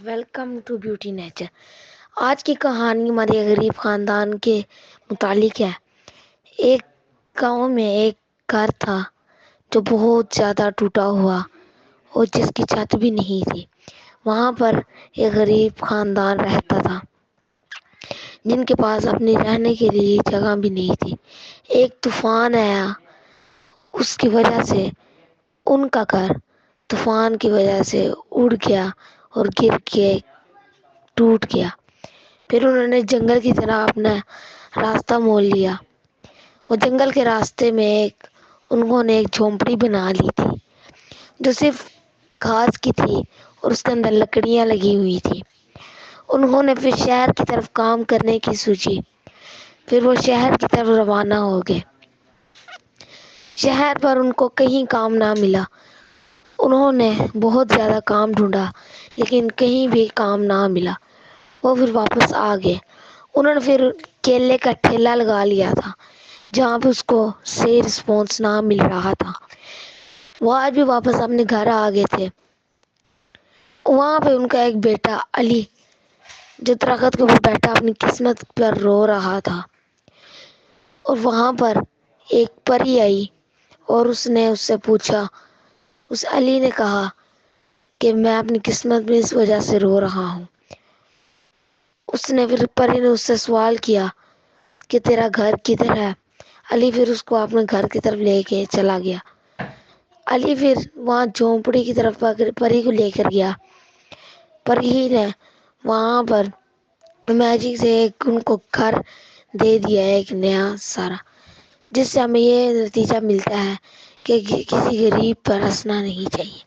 Welcome to beauty nature. آج کی کہانی ہمارے غریب خاندان کے متعلق ہے۔ ایک گاؤں میں ایک گھر تھا جو بہت زیادہ ٹوٹا ہوا اور جس کی چھت بھی نہیں تھی۔ وہاں پر ایک غریب خاندان رہتا تھا جن کے پاس اپنے رہنے کے لیے جگہ بھی نہیں تھی۔ ایک طوفان آیا، اس کی وجہ سے ان کا گھر طوفان کی وجہ سے اڑ گیا اور گر کے ٹوٹ گیا۔ پھر انہوں نے جنگل کی طرح اپنا راستہ موڑ لیا۔ وہ جنگل کے راستے میں انہوں نے ایک جھونپڑی بنا لی تھی جو صرف گھاس کی تھی اور اس کے اندر لکڑیاں لگی ہوئی تھی۔ انہوں نے پھر شہر کی طرف کام کرنے کی سوچی۔ پھر وہ شہر کی طرف روانہ ہو گئے۔ شہر پر ان کو کہیں کام نہ ملا۔ انہوں نے بہت زیادہ کام ڈھونڈا لیکن کہیں بھی کام نہ ملا۔ وہ پھر واپس آ گئے۔ انہوں نے پھر کیلے کا ٹھیلا لگا لیا تھا جہاں پہ اس کو صحیح رسپانس نہ مل رہا تھا۔ وہ آج بھی واپس اپنے گھر آ گئے تھے۔ وہاں پہ ان کا ایک بیٹا علی جو درخت کے اوپر بیٹھا اپنی قسمت پر رو رہا تھا، اور وہاں پر ایک پری آئی اور اس نے اس سے پوچھا۔ اس علی نے کہا کہ میں اپنی قسمت میں اس وجہ سے رو رہا ہوں۔ اس نے پھر پری نے اس سے سوال کیا کہ تیرا گھر کدھر ہے؟ علی پھر اس کو اپنے گھر کی طرف لے کے چلا گیا۔ علی پھر وہاں جھونپڑی کی طرف پری کو لے کر گیا۔ پری نے وہاں پر میجک سے ان کو گھر دے دیا، ایک نیا سارا، جس سے ہمیں یہ نتیجہ ملتا ہے کہ کسی غریب پر ہنسنا نہیں چاہیے۔